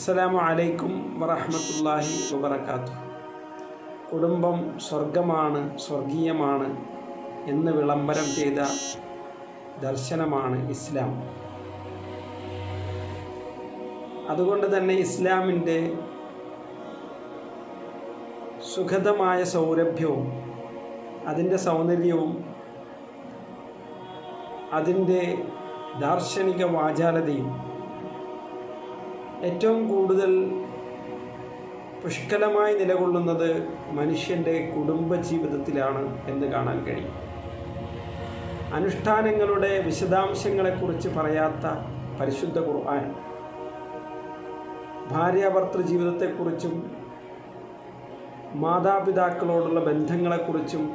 അസ്സലാമു അലൈക്കും വറഹ്മത്തുള്ളാഹി വബറകാതുഹു. കുടുംബം സ്വർഗമാണ്, സ്വർഗീയമാണ് എന്ന് വിളംബരം ചെയ്ത ദർശനമാണ് ഇസ്ലാം. അതുകൊണ്ട് തന്നെ ഇസ്ലാമിൻ്റെ സുഖദമായ സൗരഭ്യവും അതിൻ്റെ സൗന്ദര്യവും അതിൻ്റെ ദാർശനിക വാചാലതയും ഏറ്റവും കൂടുതൽ പുഷ്കലമായി നിലകൊള്ളുന്നത് മനുഷ്യൻ്റെ കുടുംബജീവിതത്തിലാണ് എന്ന് കാണാൻ കഴിയും. അനുഷ്ഠാനങ്ങളുടെ വിശദാംശങ്ങളെക്കുറിച്ച് പറയാത്ത പരിശുദ്ധ ഖുർആൻ ഭാര്യാഭർത്തൃ ജീവിതത്തെക്കുറിച്ചും മാതാപിതാക്കളോടുള്ള ബന്ധങ്ങളെക്കുറിച്ചും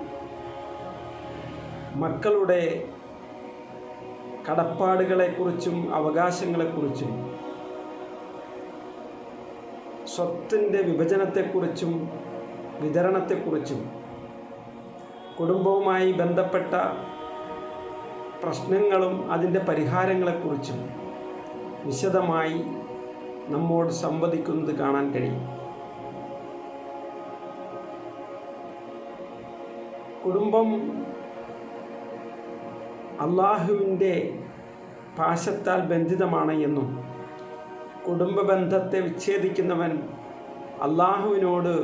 മക്കളുടെ കടപ്പാടുകളെക്കുറിച്ചും അവകാശങ്ങളെക്കുറിച്ചും സ്വത്തിൻ്റെ വിഭജനത്തെക്കുറിച്ചും വിതരണത്തെക്കുറിച്ചും കുടുംബവുമായി ബന്ധപ്പെട്ട പ്രശ്നങ്ങളും അതിൻ്റെ പരിഹാരങ്ങളെക്കുറിച്ചും വിശദമായി നമ്മോട് സംവദിക്കുന്നത് കാണാൻ കഴിയും. കുടുംബം അള്ളാഹുവിൻ്റെ പാശത്താൽ ബന്ധിതമാണ് എന്നും കുടുംബ ബന്ധത്തെ വിച്ഛേദിക്കുന്നവൻ അള്ളാഹുവിനോട്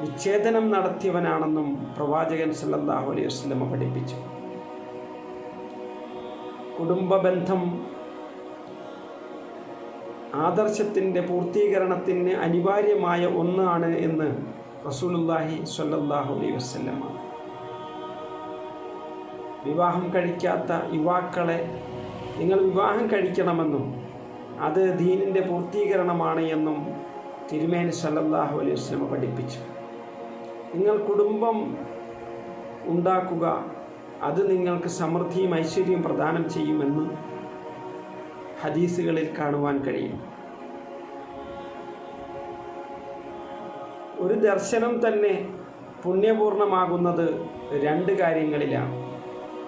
വിച്ഛേദനം നടത്തിയവനാണെന്നും പ്രവാചകൻ സല്ലല്ലാഹു അലൈഹി വസല്ലം പഠിപ്പിച്ചു. കുടുംബ ബന്ധം ആദർശത്തിൻ്റെ പൂർത്തീകരണത്തിന് അനിവാര്യമായ ഒന്നാണ് എന്ന് റസൂലുള്ളാഹി സ്വല്ലല്ലാഹു അലൈഹി വസല്ലം. വിവാഹം കഴിക്കാത്ത യുവാക്കളെ നിങ്ങൾ വിവാഹം കഴിക്കണമെന്നും അത് ദീനിൻ്റെ പൂർത്തീകരണമാണ് എന്നും തിരുമേനി സല്ലല്ലാഹു അലൈഹി വസല്ലം പഠിപ്പിച്ചു. നിങ്ങൾ കുടുംബം ഉണ്ടാക്കുക, അത് നിങ്ങൾക്ക് സമൃദ്ധിയും ഐശ്വര്യവും പ്രദാനം ചെയ്യുമെന്ന് ഹദീസുകളിൽ കാണുവാൻ കഴിയും. ഒരു ദർശനം തന്നെ പുണ്യപൂർണമാകുന്നത് രണ്ട് കാര്യങ്ങളിലാണ്.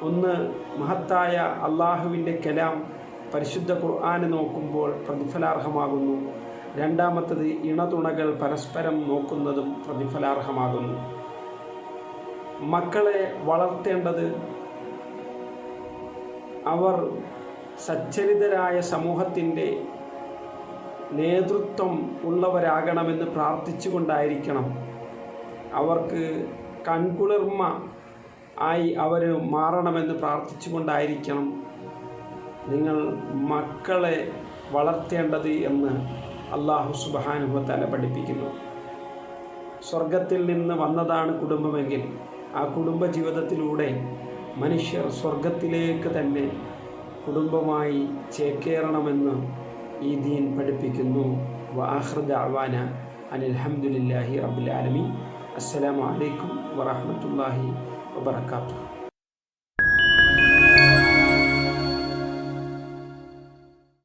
ഒന്ന്, മഹത്തായ അള്ളാഹുവിൻ്റെ കലാം പരിശുദ്ധ ഖുർആന് നോക്കുമ്പോൾ പ്രതിഫലാർഹമാകുന്നു. രണ്ടാമത്തത്, ഇണതുണകൾ പരസ്പരം നോക്കുന്നതും പ്രതിഫലാർഹമാകുന്നു. മക്കളെ വളർത്തേണ്ടത് അവർ സച്ചരിതരായ സമൂഹത്തിൻ്റെ നേതൃത്വം ഉള്ളവരാകണമെന്ന് പ്രാർത്ഥിച്ചുകൊണ്ടായിരിക്കണം. അവർക്ക് കൺകുളിർമ ആയി അവർ മാറണമെന്ന് പ്രാർത്ഥിച്ചുകൊണ്ടായിരിക്കണം നിങ്ങൾ മക്കളെ വളർത്തേണ്ടത് എന്ന് അല്ലാഹു സുബ്ഹാനഹു വ തആല പഠിപ്പിക്കുന്നു. സ്വർഗത്തിൽ നിന്ന് വന്നതാണ് കുടുംബമെങ്കിൽ ആ കുടുംബ ജീവിതത്തിലൂടെ മനുഷ്യർ സ്വർഗത്തിലേക്ക് തന്നെ കുടുംബമായി ചേക്കേറണമെന്ന് ഈ ദീൻ പഠിപ്പിക്കുന്നു. വആഖിറു ദഅ്വാന അനിൽ ഹംദുലില്ലാഹി റബ്ബിൽ ആലമീൻ. അസ്സലാമു അലൈക്കും വറഹ്മത്തുള്ളാഹി വബറകാതുഹു.